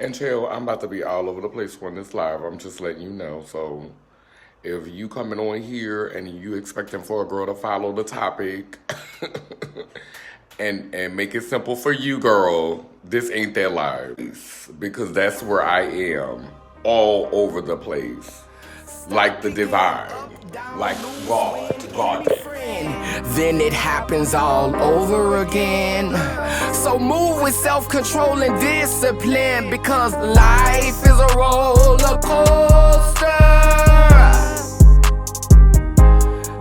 And chill, I'm about to be all over the place on this live. I'm just letting you know. So if you coming on here and you expecting for a girl to follow the topic and make it simple for you, girl, this ain't that live. Because that's where I am. All over the place. Like the divine. Like God. Then it happens all over again. So move with self-control and discipline, because life is a roller coaster.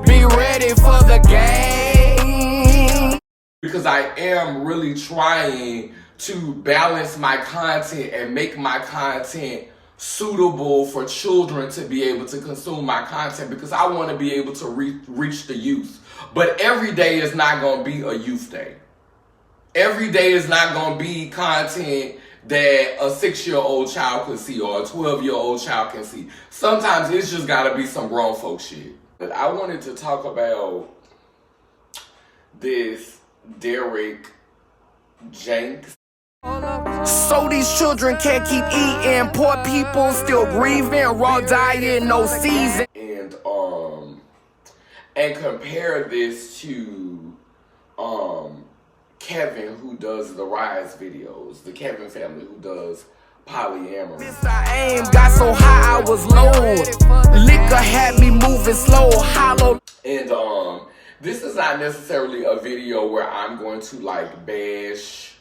Be ready for the game. Because I am really trying to balance my content and make my content suitable for children to be able to consume my content, because I want to be able to reach the youth. But every day is not going to be a youth day. Every day is not going to be content that a 6-year-old child can see or a 12-year-old child can see. Sometimes it's just got to be some grown folk shit. But I wanted to talk about this Derek Jenks. So these children can't keep eating, poor people still grieving, raw diet, no season. And compare this to Kevin, who does the Rise videos, the Kevin family who does polyamory. I aim got so high I was low. Liquor had me moving slow, hollow. And this is not necessarily a video where I'm going to like bash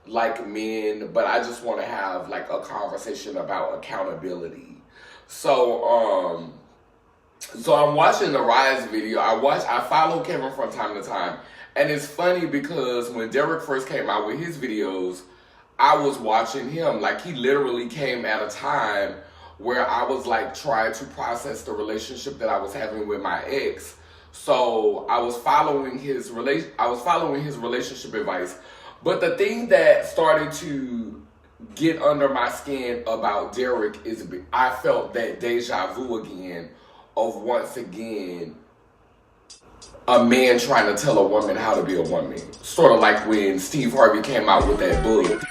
like men, but I just want to have like a conversation about accountability. So I'm watching the Rise video. I follow Kevin from time to time, and it's funny because when Derek first came out with his videos, I was watching him. Like, he literally came at a time where I was like trying to process the relationship that I was having with my ex. So I was following his relationship advice. But the thing that started to get under my skin about Derek is I felt that deja vu again of once again a man trying to tell a woman how to be a woman. Sort of like when Steve Harvey came out with that book.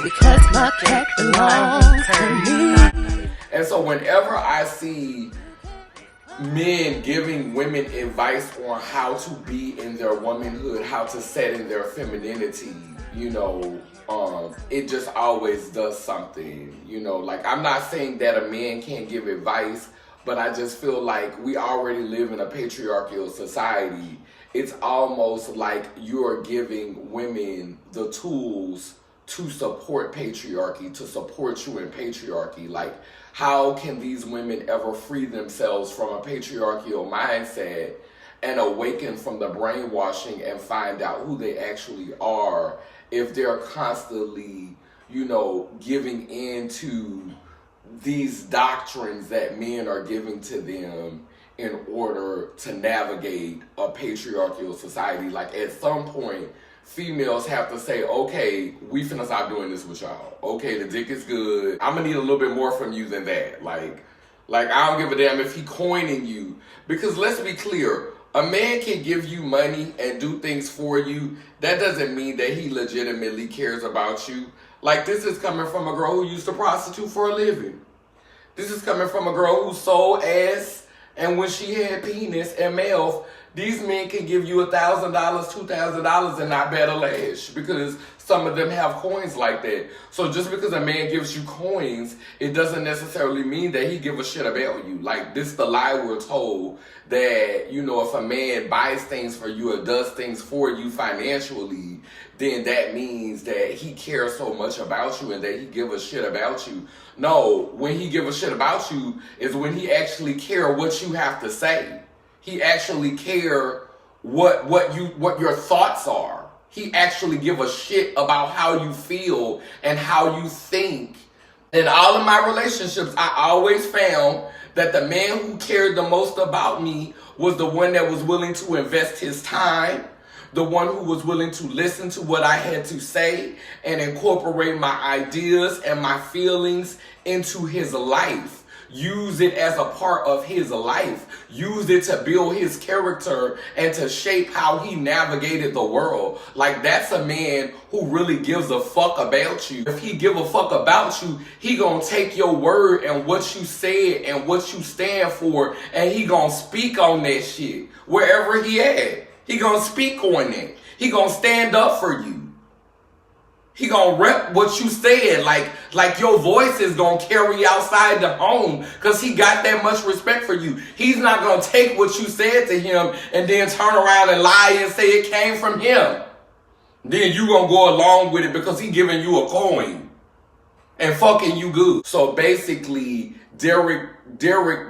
Because my cat belongs to me. And so whenever I see men giving women advice on how to be in their womanhood, how to set in their femininity, it just always does something, like, I'm not saying that a man can't give advice, but I just feel like we already live in a patriarchal society. It's almost like you're giving women the tools to support patriarchy, to support you in patriarchy. Like, how can these women ever free themselves from a patriarchal mindset and awaken from the brainwashing and find out who they actually are if they're constantly, giving in to these doctrines that men are giving to them in order to navigate a patriarchal society? Like, at some point, females have to say, okay, we finna stop doing this with y'all. Okay, the dick is good. I'm gonna need a little bit more from you than that. Like I don't give a damn if he coining you. Because let's be clear, a man can give you money and do things for you. That doesn't mean that he legitimately cares about you. Like, this is coming from a girl who used to prostitute for a living. This is coming from a girl who sold ass, and when she had penis and mouth, these men can give you $1,000, $2,000 and not bat a lash, because some of them have coins like that. So just because a man gives you coins, it doesn't necessarily mean that he give a shit about you. Like, this is the lie we're told, that, if a man buys things for you or does things for you financially, then that means that he cares so much about you and that he give a shit about you. No, when he give a shit about you is when he actually care what you have to say. He actually care what your thoughts are. He actually give a shit about how you feel and how you think. In all of my relationships, I always found that the man who cared the most about me was the one that was willing to invest his time, the one who was willing to listen to what I had to say and incorporate my ideas and my feelings into his life. use it as a part of his life, use it to build his character and to shape how he navigated the world. Like, that's a man who really gives a fuck about you. If he give a fuck about you, he gonna take your word and what you said and what you stand for, and he gonna speak on that shit wherever he at. He gonna speak on it. He gonna stand up for you. He gonna rep what you said, like your voice is gonna carry outside the home, because he got that much respect for you. He's not gonna take what you said to him and then turn around and lie and say it came from him. Then you gonna go along with it because he giving you a coin and fucking you good. So basically, Derek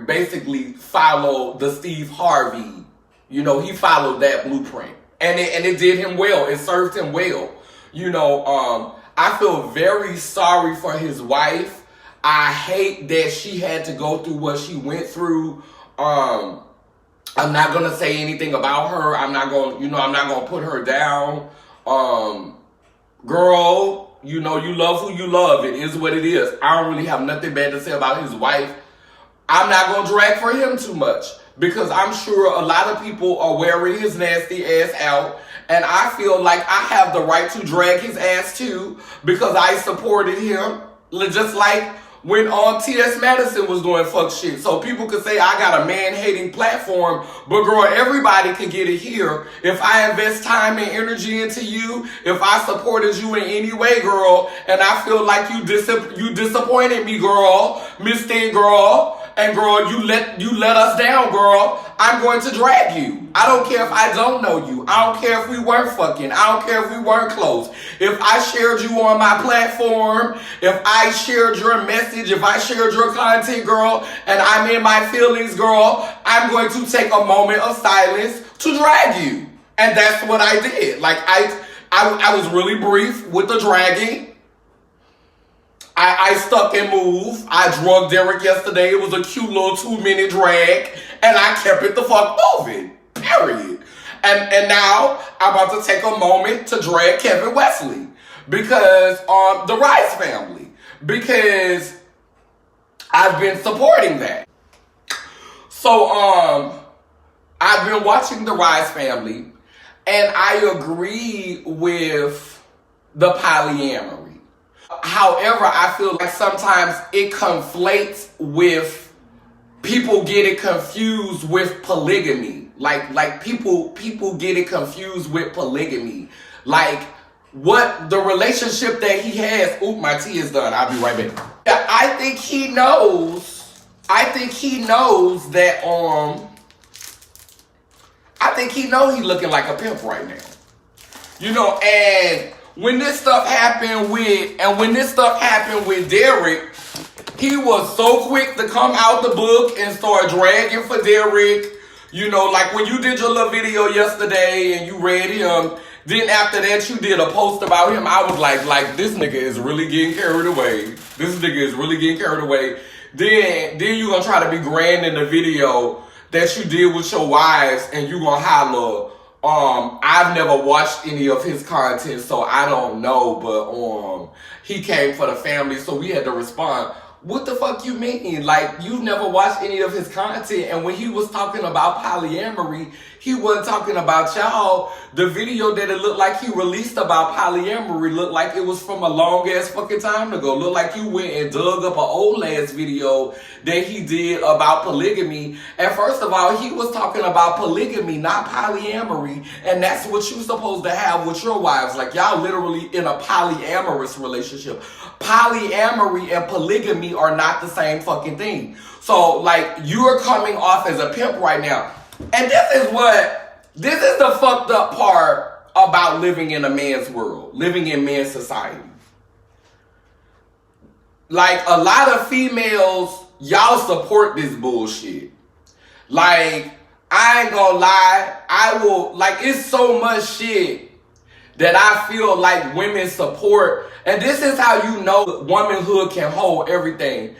basically followed the Steve Harvey. You know, he followed that blueprint, and it did him well. It served him well. You know, I feel very sorry for his wife. I hate that she had to go through what she went through. I'm not gonna say anything about her. I'm not gonna put her down. Girl, you know, you love who you love. It is what it is. I don't really have nothing bad to say about his wife. I'm not gonna drag for him too much, because I'm sure a lot of people are wearing his nasty ass out. And I feel like I have the right to drag his ass too, because I supported him. Just like when T.S. Madison was doing fuck shit. So people could say I got a man-hating platform, but girl, everybody could get it here. If I invest time and energy into you, if I supported you in any way, girl, and I feel like you disappointed me, girl, Miss Thing, girl, and girl, you let us down, girl, I'm going to drag you. I don't care if I don't know you. I don't care if we weren't fucking. I don't care if we weren't close. If I shared you on my platform, if I shared your message, if I shared your content, girl, and I'm in my feelings, girl, I'm going to take a moment of silence to drag you. And that's what I did. Like, I was really brief with the dragging. I stuck and moved. I drugged Derek yesterday. It was a cute little 2-minute drag, and I kept it the fuck moving. Period. And now I'm about to take a moment to drag Kevin Wesley, because the Rice family, because I've been supporting that. So I've been watching the Rice family, and I agree with the polyamory. However, I feel like sometimes it conflates with, people get it confused with polygamy. Like people get it confused with polygamy. Like, what the relationship that he has. Oop, my tea is done. I'll be right back. Yeah, I think he knows that I think he he's looking like a pimp right now. You know, and when this stuff happened with Derek, he was so quick to come out the book and start dragging for Derek. You know, like when you did your little video yesterday and you read him, then after that you did a post about him, I was like this nigga is really getting carried away. Then you gonna try to be grand in the video that you did with your wives, and you gonna holler, I've never watched any of his content, so I don't know, but he came for the family, so we had to respond. What the fuck you mean? Like, you've never watched any of his content, and when he was talking about polyamory, he wasn't talking about y'all. The video that it looked like he released about polyamory looked like it was from a long ass fucking time ago. Looked like you went and dug up an old ass video that he did about polygamy. And first of all, he was talking about polygamy, not polyamory. And that's what you're supposed to have with your wives. Like, y'all literally in a polyamorous relationship. Polyamory and polygamy are not the same fucking thing. So, like, you're coming off as a pimp right now. And this is the fucked up part about living in a man's world, living in man's society. Like, a lot of females, y'all support this bullshit. Like, I ain't gonna lie, it's so much shit that I feel like women support. And this is how you know womanhood can hold everything.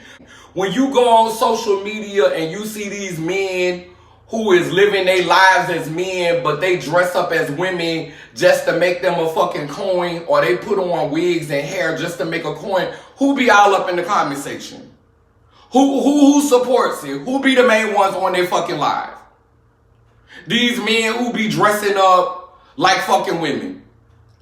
When you go on social media and you see these men who is living their lives as men, but they dress up as women just to make them a fucking coin, or they put on wigs and hair just to make a coin, who be all up in the comment section? Who supports it? Who be the main ones on their fucking live? These men who be dressing up like fucking women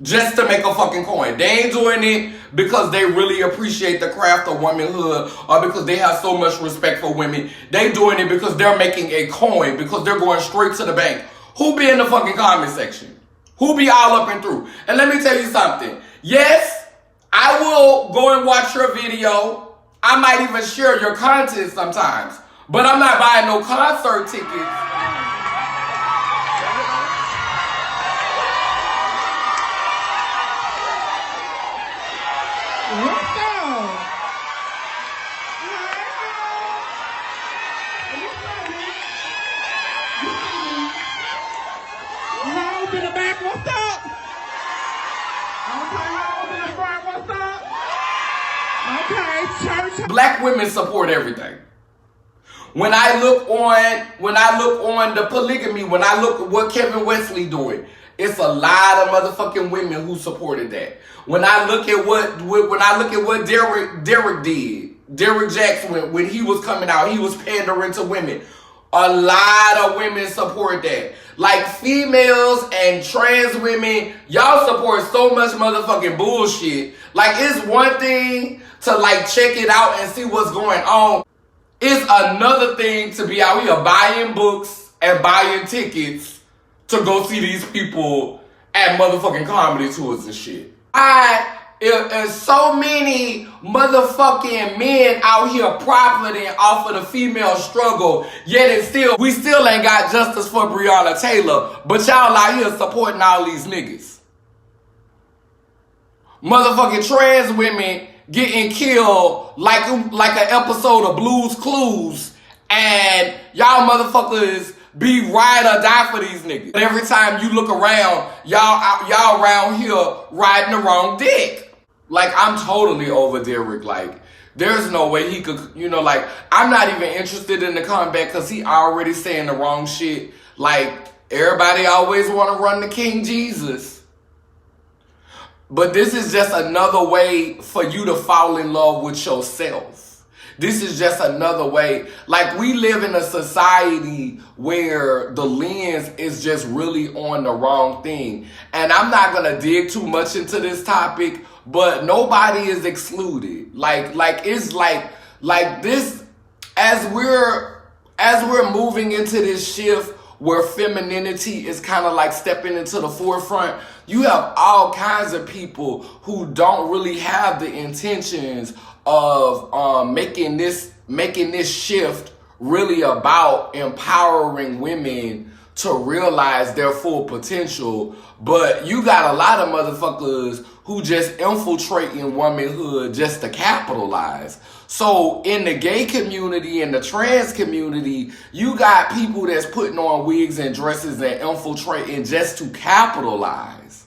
just to make a fucking coin. They ain't doing it because they really appreciate the craft of womanhood or because they have so much respect for women. They doing it because they're making a coin, because they're going straight to the bank. Who be in the fucking comment section? Who be all up and through? And let me tell you something. Yes, I will go and watch your video. I might even share your content sometimes. But I'm not buying no concert tickets. Black women support everything. When I look on the polygamy, when I look at what Kevin Wesley doing, it's a lot of motherfucking women who supported that. When I look at what Derek did, Derek Jackson, when he was coming out, he was pandering to women. A lot of women support that. Like females and trans women, y'all support so much motherfucking bullshit. Like it's one thing to like check it out and see what's going on. It's another thing to be out here buying books and buying tickets to go see these people at motherfucking comedy tours and shit. There's so many motherfucking men out here profiting off of the female struggle, yet we still ain't got justice for Breonna Taylor, but y'all out here supporting all these niggas. Motherfucking trans women getting killed like an episode of Blue's Clues, and y'all motherfuckers be ride or die for these niggas. Every time you look around, y'all around here riding the wrong dick. Like, I'm totally over Derek. Like, there's no way he could, like, I'm not even interested in the comeback because he already saying the wrong shit. Like, everybody always want to run to King Jesus. But this is just another way for you to fall in love with yourself. This is just another way. Like, we live in a society where the lens is just really on the wrong thing. And I'm not going to dig too much into this topic, but nobody is excluded. It's like this, as we're moving into this shift where femininity is kind of like stepping into the forefront, you have all kinds of people who don't really have the intentions of making this shift really about empowering women to realize their full potential. But you got a lot of motherfuckers who just infiltrating womanhood just to capitalize. So in the gay community and the trans community, you got people that's putting on wigs and dresses and infiltrating just to capitalize.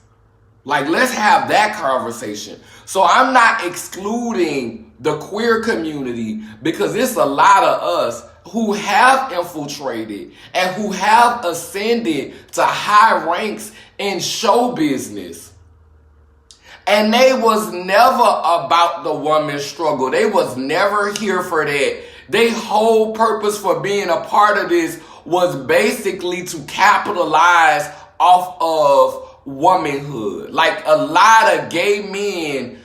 Like, let's have that conversation. So I'm not excluding the queer community, because it's a lot of us who have infiltrated and who have ascended to high ranks in show business. And they was never about the woman's struggle. They was never here for that. Their whole purpose for being a part of this was basically to capitalize off of womanhood. Like, a lot of gay men,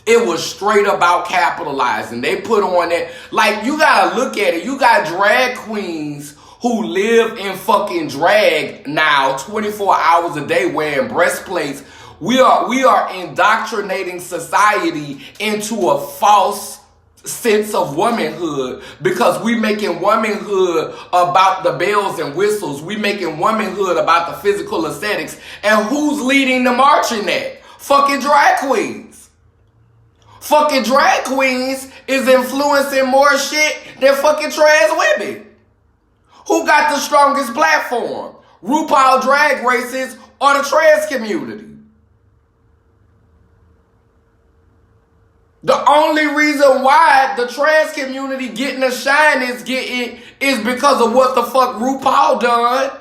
it was straight about capitalizing. They put on that. Like, you gotta look at it. You got drag queens who live in fucking drag now 24 hours a day wearing breastplates. We are indoctrinating society into a false sense of womanhood, because we making womanhood about the bells and whistles. We making womanhood about the physical aesthetics. And who's leading the march in that? Fucking drag queens. Fucking drag queens is influencing more shit than fucking trans women. Who got the strongest platform? RuPaul Drag Races or the trans community? The only reason why the trans community getting a shine is because of what the fuck RuPaul done.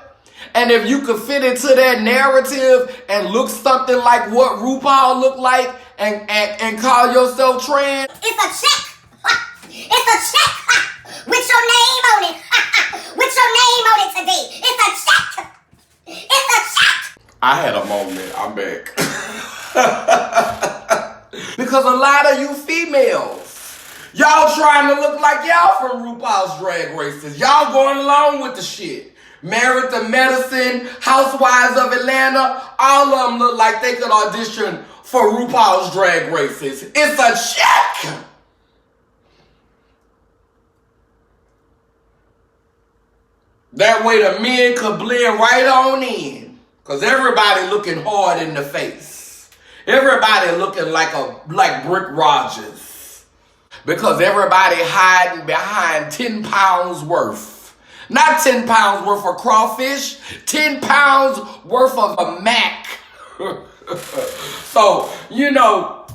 And if you could fit into that narrative and look something like what RuPaul looked like and call yourself trans, it's a check. It's a check. your name on it. With your name on it today. It's a check. It's a check. I had a moment. I'm back. Because a lot of you females, y'all trying to look like y'all from RuPaul's Drag Races. Y'all going along with the shit. Married to Medicine, Housewives of Atlanta, all of them look like they could audition for RuPaul's Drag Races. It's a check. That way the men could blend right on in. Because everybody looking hard in the face. Everybody looking like Brick Rogers. Because everybody hiding behind 10 pounds worth. Not 10 pounds worth of crawfish, 10 pounds worth of a Mac. So, you know,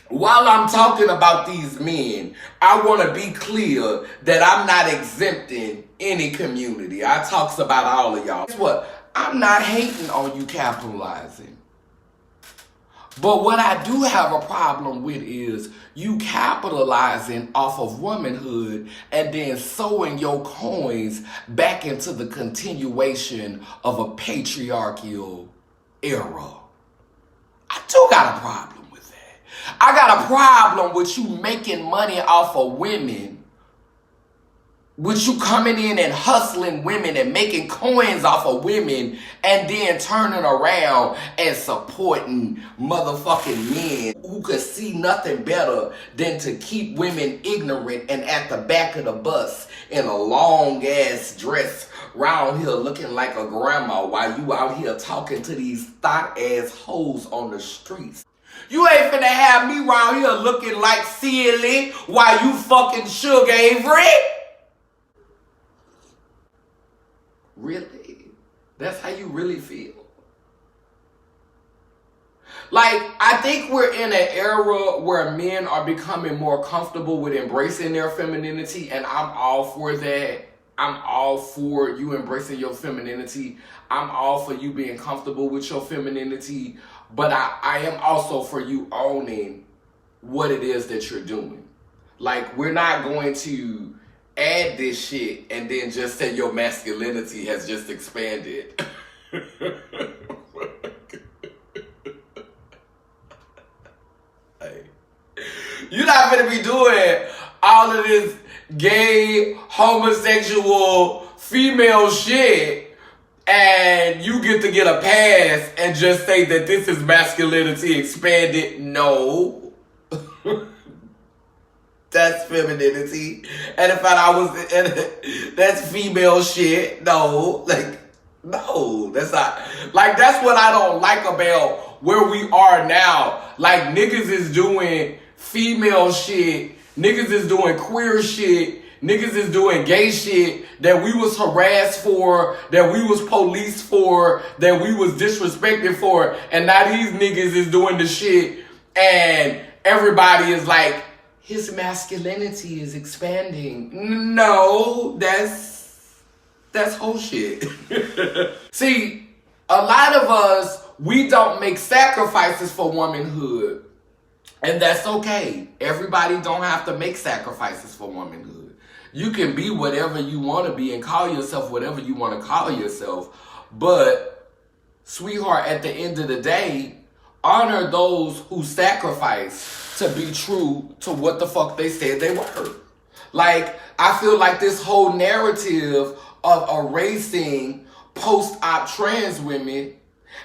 while I'm talking about these men, I want to be clear that I'm not exempting any community. I talks about all of y'all. Guess what? I'm not hating on you capitalizing. But what I do have a problem with is you capitalizing off of womanhood and then sowing your coins back into the continuation of a patriarchal era. I do got a problem with that. I got a problem with you making money off of women, with you coming in and hustling women and making coins off of women and then turning around and supporting motherfucking men who could see nothing better than to keep women ignorant and at the back of the bus in a long ass dress round here looking like a grandma while you out here talking to these thought ass hoes on the streets. You ain't finna have me round here looking like silly while you fucking Sugar Avery. Really? That's how you really feel? Like, I think we're in an era where men are becoming more comfortable with embracing their femininity, and I'm all for that. I'm all for you embracing your femininity. I'm all for you being comfortable with your femininity, but I am also for you owning what it is that you're doing. Like, we're not going to add this shit and then just say your masculinity has just expanded. Hey. You're not gonna be doing all of this gay, homosexual, female shit and you get to get a pass and just say that this is masculinity expanded. No. That's femininity. And if that's female shit. No. No, that's not. That's what I don't like about where we are now. Niggas is doing female shit. Niggas is doing queer shit. Niggas is doing gay shit that we was harassed for, that we was policed for, that we was disrespected for. And now these niggas is doing the shit and everybody is like, his masculinity is expanding. No, that's whole shit. See, a lot of us, we don't make sacrifices for womanhood. And that's okay. Everybody don't have to make sacrifices for womanhood. You can be whatever you want to be and call yourself whatever you want to call yourself. But, sweetheart, at the end of the day, honor those who sacrifice to be true to what the fuck they said they were. I feel like this whole narrative of erasing post-op trans women,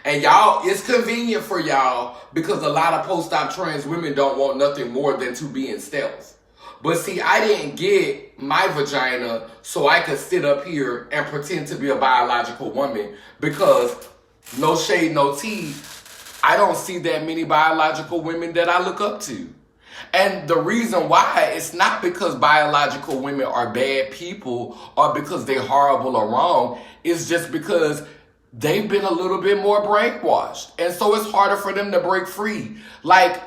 and y'all, it's convenient for y'all because a lot of post-op trans women don't want nothing more than to be in stealth. But see, I didn't get my vagina so I could sit up here and pretend to be a biological woman because, no shade, no tea, I don't see that many biological women that I look up to. And the reason why, it's not because biological women are bad people or because they're horrible or wrong. It's just because they've been a little bit more brainwashed. And so it's harder for them to break free. Like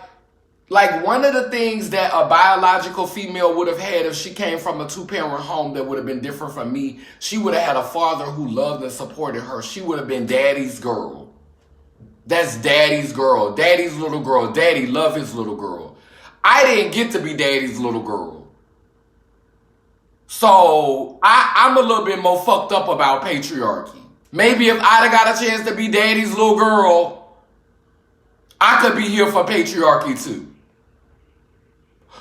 one of the things that a biological female would have had if she came from a 2-parent home that would have been different from me, she would have had a father who loved and supported her. She would have been daddy's girl. That's daddy's girl, daddy's little girl. Daddy love his little girl. I didn't get to be daddy's little girl. So I'm a little bit more fucked up about patriarchy. Maybe if I'd have got a chance to be daddy's little girl, I could be here for patriarchy too.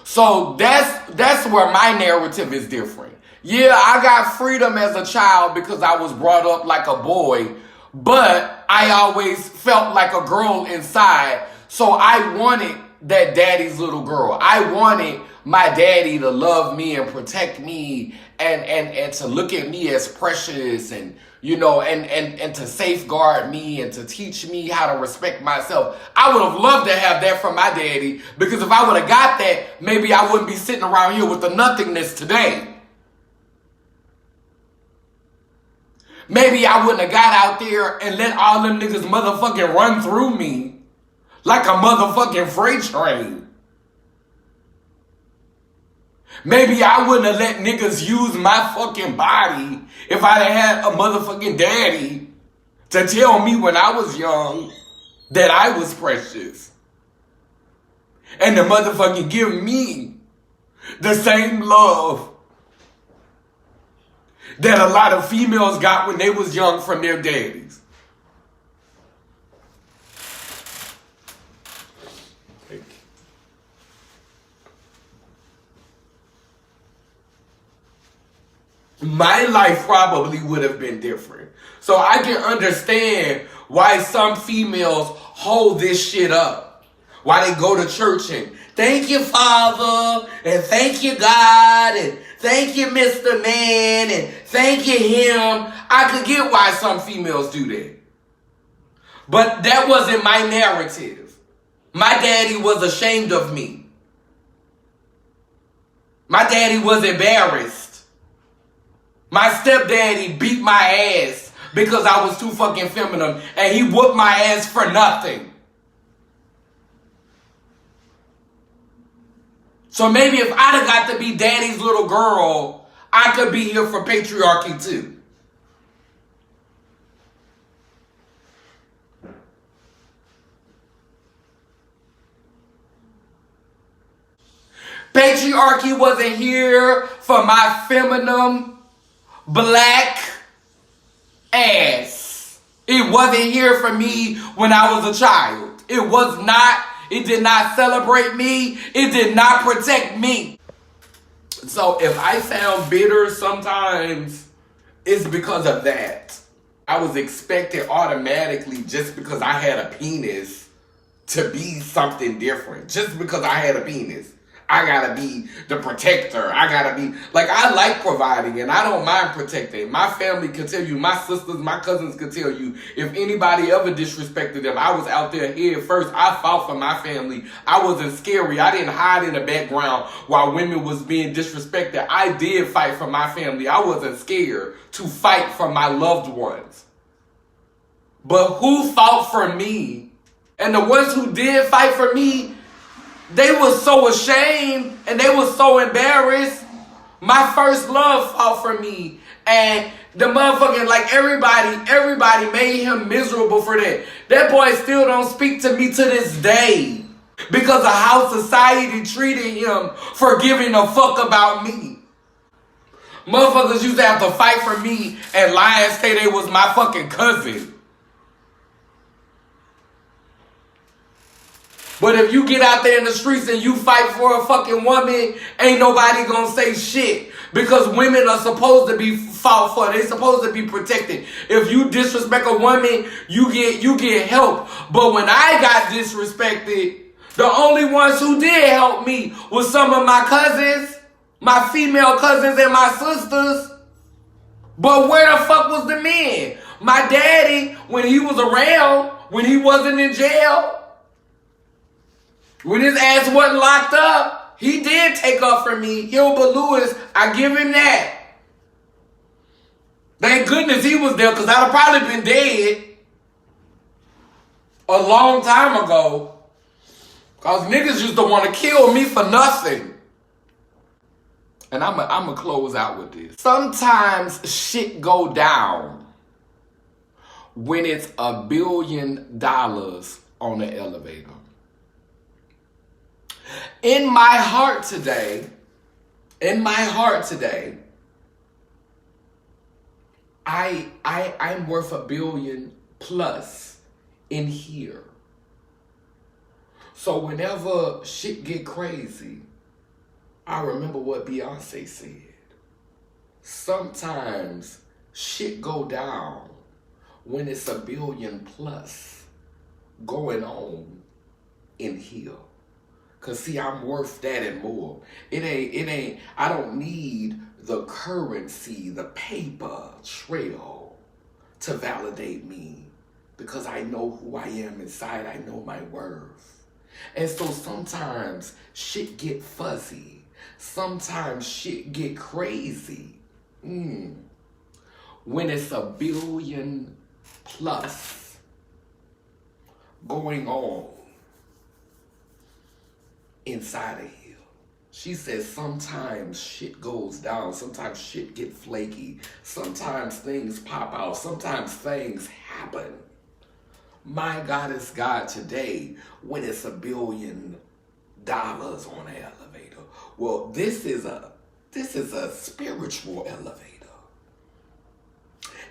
So that's where my narrative is different. Yeah, I got freedom as a child because I was brought up like a boy, but I always felt like a girl inside. So I wanted that daddy's little girl. I wanted my daddy to love me and protect me and to look at me as precious and, you know, and to safeguard me and to teach me how to respect myself. I would have loved to have that from my daddy, because if I would have got that, maybe I wouldn't be sitting around here with the nothingness today. Maybe I wouldn't have got out there and let all them niggas motherfucking run through me like a motherfucking freight train. Maybe I wouldn't have let niggas use my fucking body if I'd have had a motherfucking daddy to tell me when I was young that I was precious. And to motherfucking give me the same love that a lot of females got when they was young from their daddies. My life probably would have been different. So I can understand why some females hold this shit up. Why they go to church and thank you, Father, and thank you, God, and thank you, Mr. Man, and thank you, him. I could get why some females do that. But that wasn't my narrative. My daddy was ashamed of me. My daddy was embarrassed. My stepdaddy beat my ass because I was too fucking feminine, and he whooped my ass for nothing. So maybe if I'd have got to be daddy's little girl, I could be here for patriarchy too. Patriarchy wasn't here for my feminine black ass. It wasn't here for me when I was a child. It was not. It did not celebrate me. It did not protect me. So if I sound bitter sometimes, it's because of that. I was expected automatically, just because I had a penis, to be something different. Just because I had a penis, I gotta be the protector. I gotta be, like, I like providing and I don't mind protecting. My family could tell you, my sisters, my cousins could tell you, if anybody ever disrespected them, I was out there head first. I fought for my family. I wasn't scary. I didn't hide in the background while women was being disrespected. I did fight for my family. I wasn't scared to fight for my loved ones. But who fought for me? And the ones who did fight for me, they was so ashamed and they was so embarrassed. My first love fought for me. And the motherfucking, like, everybody made him miserable for that. That boy still don't speak to me to this day because of how society treated him for giving a fuck about me. Motherfuckers used to have to fight for me and lie and say they was my fucking cousin. But if you get out there in the streets and you fight for a fucking woman, ain't nobody gonna say shit. Because women are supposed to be fought for. They supposed to be protected. If you disrespect a woman, you get help. But when I got disrespected, the only ones who did help me was some of my cousins, my female cousins and my sisters. But where the fuck was the men? My daddy, when he was around, when he wasn't in jail, when his ass wasn't locked up, he did take up for me. Gilbert Lewis, I give him that. Thank goodness he was there, because I'd have probably been dead a long time ago. Because niggas used to want to kill me for nothing. And I'm going to close out with this. Sometimes shit go down when it's $1 billion on the elevator. In my heart today, I'm worth $1 billion plus in here. So whenever shit get crazy, I remember what Beyonce said. Sometimes shit go down when it's $1 billion plus going on in here. Cause see, I'm worth that and more. It ain't, I don't need the currency, the paper trail to validate me. Because I know who I am inside, I know my worth. And so sometimes shit get fuzzy. Sometimes shit get crazy. When it's $1 billion plus going on inside of here. She says sometimes shit goes down. Sometimes shit get flaky. Sometimes things pop out. Sometimes things happen. My God is God today when it's $1 billion on an elevator. Well, this is a spiritual elevator.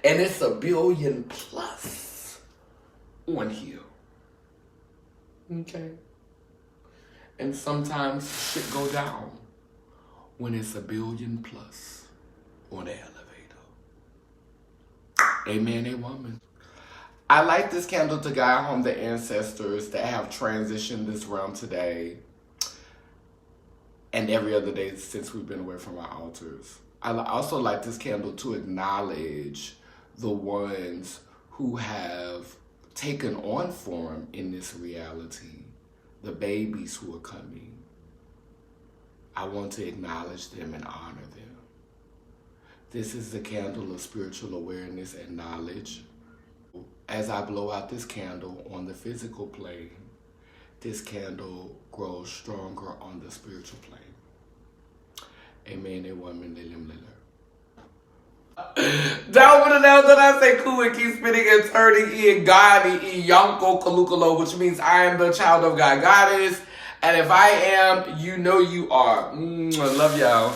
And it's $1 billion plus on here. Okay. And sometimes shit go down when it's $1 billion plus on the elevator. Amen, amen. I light this candle to guide home the ancestors that have transitioned this realm today and every other day since we've been away from our altars. I also light this candle to acknowledge the ones who have taken on form in this reality, the babies who are coming. I want to acknowledge them and honor them. This is the candle of spiritual awareness and knowledge. As I blow out this candle on the physical plane, this candle grows stronger on the spiritual plane. Amen, amen, amen. Down with the nail that I say cool and keep spinning and turning in God in Yonko Kalukalo, which means I am the child of God Goddess. And if I am, you know you are. I love y'all.